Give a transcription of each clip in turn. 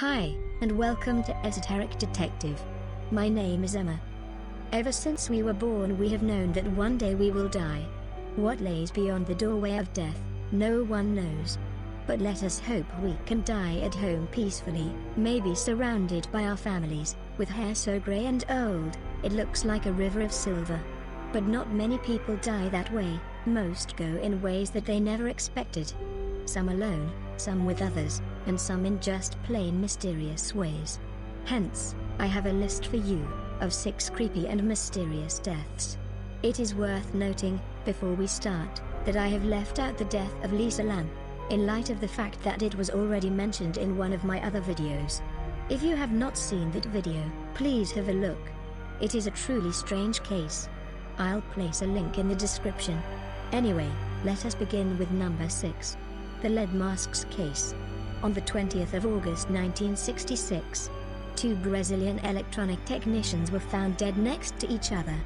Hi, and welcome to Esoteric Detective. My name is Emma. Ever since we were born we have known that one day we will die. What lays beyond the doorway of death, no one knows. But let us hope we can die at home peacefully, maybe surrounded by our families, with hair so grey and old, it looks like a river of silver. But not many people die that way, most go in ways that they never expected. Some alone, some with others, and some in just plain mysterious ways. Hence, I have a list for you, of 6 creepy and mysterious deaths. It is worth noting, before we start, that I have left out the death of Lisa Lam, in light of the fact that it was already mentioned in one of my other videos. If you have not seen that video, please have a look. It is a truly strange case. I'll place a link in the description. Anyway, let us begin with number 6. The Lead Masks Case. On the 20th of August 1966, 2 Brazilian electronic technicians were found dead next to each other.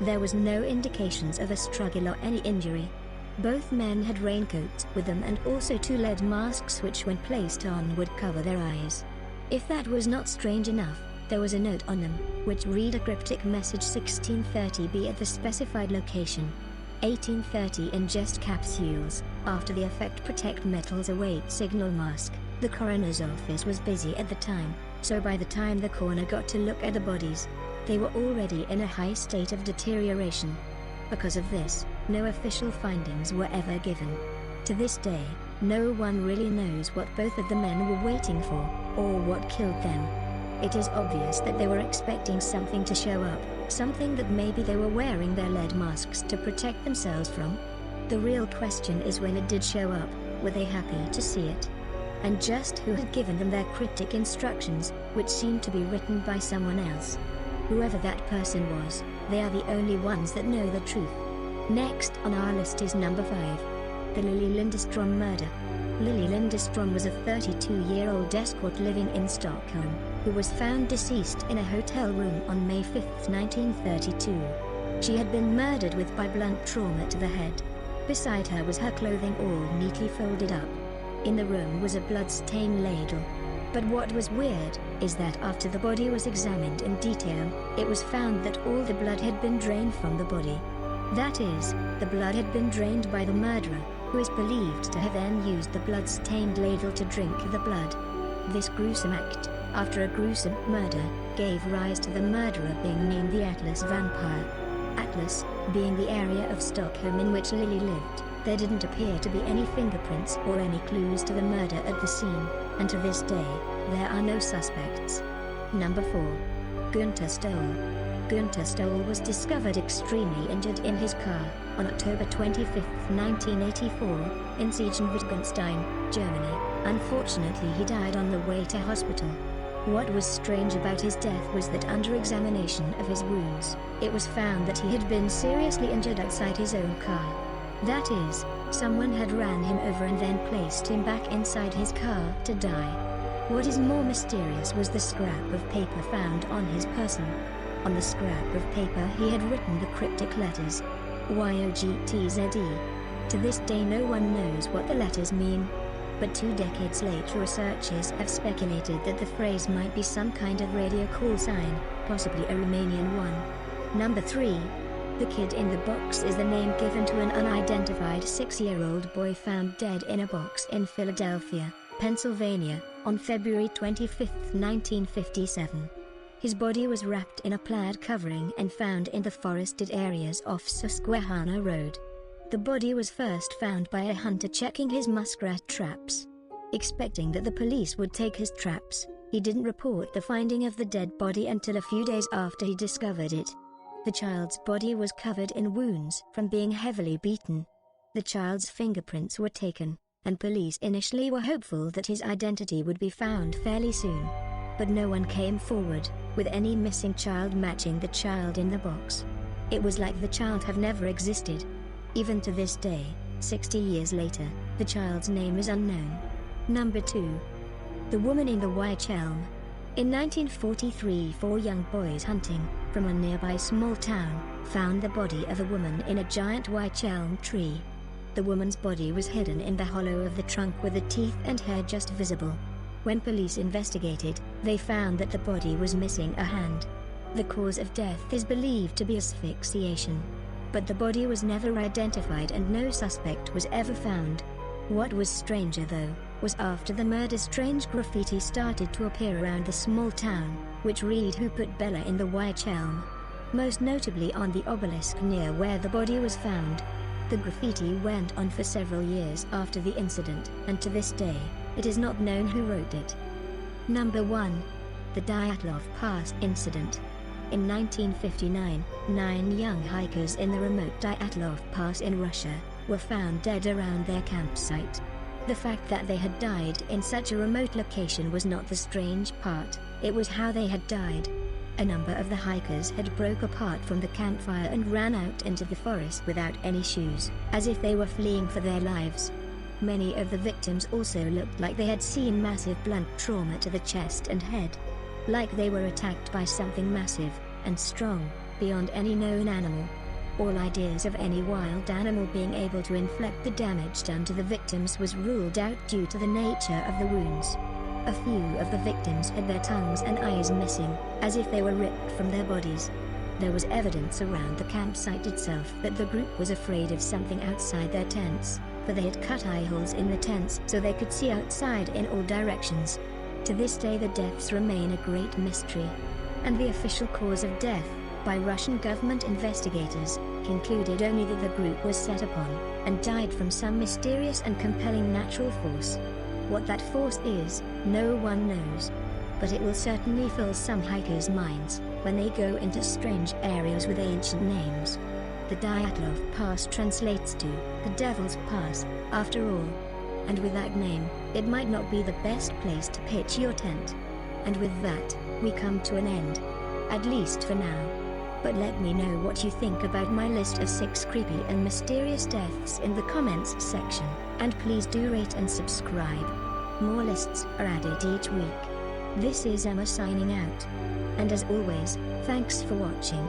There was no indications of a struggle or any injury. Both men had raincoats with them and also 2 lead masks which when placed on would cover their eyes. If that was not strange enough, there was a note on them, which read a cryptic message: 1630 be at the specified location. 1830 ingest capsules, after the effect protect metals await signal mask. The coroner's office was busy at the time, so by the time the coroner got to look at the bodies, they were already in a high state of deterioration. Because of this, no official findings were ever given. To this day, no one really knows what both of the men were waiting for, or what killed them. It is obvious that they were expecting something to show up, something that maybe they were wearing their lead masks to protect themselves from. The real question is, when it did show up, were they happy to see it? And just who had given them their cryptic instructions, which seemed to be written by someone else? Whoever that person was, they are the only ones that know the truth. Next on our list is number 5. The Lili Lindström murder. Lili Lindström was a 32-year-old escort living in Stockholm, who was found deceased in a hotel room on May 5, 1932. She had been murdered by blunt trauma to the head. Beside her was her clothing all neatly folded up. In the room was a blood-stained ladle. But what was weird, is that after the body was examined in detail, it was found that all the blood had been drained from the body. That is, the blood had been drained by the murderer, who is believed to have then used the blood-stained ladle to drink the blood. This gruesome act, after a gruesome murder, gave rise to the murderer being named the Atlas Vampire. Atlas, being the area of Stockholm in which Lili lived, there didn't appear to be any fingerprints or any clues to the murder at the scene, and to this day, there are no suspects. Number 4. Günther Stoll. Günther Stoll was discovered extremely injured in his car, on October 25, 1984, in Siegen-Wittgenstein, Germany. Unfortunately he died on the way to hospital. What was strange about his death was that under examination of his wounds, it was found that he had been seriously injured outside his own car. That is, someone had ran him over and then placed him back inside his car to die. What is more mysterious was the scrap of paper found on his person. On the scrap of paper he had written the cryptic letters YOGTZE. To this day no one knows what the letters mean. But 2 decades later researchers have speculated that the phrase might be some kind of radio call sign, possibly a Romanian one. Number 3. The Kid in the Box is the name given to an unidentified 6-year-old boy found dead in a box in Philadelphia, Pennsylvania, on February 25, 1957. His body was wrapped in a plaid covering and found in the forested areas off Susquehanna Road. The body was first found by a hunter checking his muskrat traps. Expecting that the police would take his traps, he didn't report the finding of the dead body until a few days after he discovered it. The child's body was covered in wounds from being heavily beaten. The child's fingerprints were taken, and police initially were hopeful that his identity would be found fairly soon. But no one came forward, with any missing child matching the child in the box. It was like the child had never existed. Even to this day, 60 years later, the child's name is unknown. Number 2. The Woman in the Wych Elm. In 1943, 4 young boys hunting, from a nearby small town, found the body of a woman in a giant wych elm tree. The woman's body was hidden in the hollow of the trunk with the teeth and hair just visible. When police investigated, they found that the body was missing a hand. The cause of death is believed to be asphyxiation. But the body was never identified and no suspect was ever found. What was stranger though, was after the murder strange graffiti started to appear around the small town, which read "Who put Bella in the Wych Elm?" Most notably on the obelisk near where the body was found. The graffiti went on for several years after the incident, and to this day, it is not known who wrote it. Number 1. The Dyatlov Pass Incident. In 1959, 9 young hikers in the remote Dyatlov Pass in Russia were found dead around their campsite. The fact that they had died in such a remote location was not the strange part, it was how they had died. A number of the hikers had broke apart from the campfire and ran out into the forest without any shoes, as if they were fleeing for their lives. Many of the victims also looked like they had seen massive blunt trauma to the chest and head. Like they were attacked by something massive and strong, beyond any known animal. All ideas of any wild animal being able to inflict the damage done to the victims was ruled out due to the nature of the wounds. A few of the victims had their tongues and eyes missing, as if they were ripped from their bodies. There was evidence around the campsite itself that the group was afraid of something outside their tents, for they had cut eye holes in the tents so they could see outside in all directions. To this day the deaths remain a great mystery. And the official cause of death, by Russian government investigators, concluded only that the group was set upon, and died from some mysterious and compelling natural force. What that force is, no one knows. But it will certainly fill some hikers' minds, when they go into strange areas with ancient names. The Dyatlov Pass translates to, the Devil's Pass, after all. And with that name, it might not be the best place to pitch your tent. And with that, we come to an end. At least for now. But let me know what you think about my list of 6 creepy and mysterious deaths in the comments section, and please do rate and subscribe. More lists are added each week. This is Emma signing out. And as always, thanks for watching.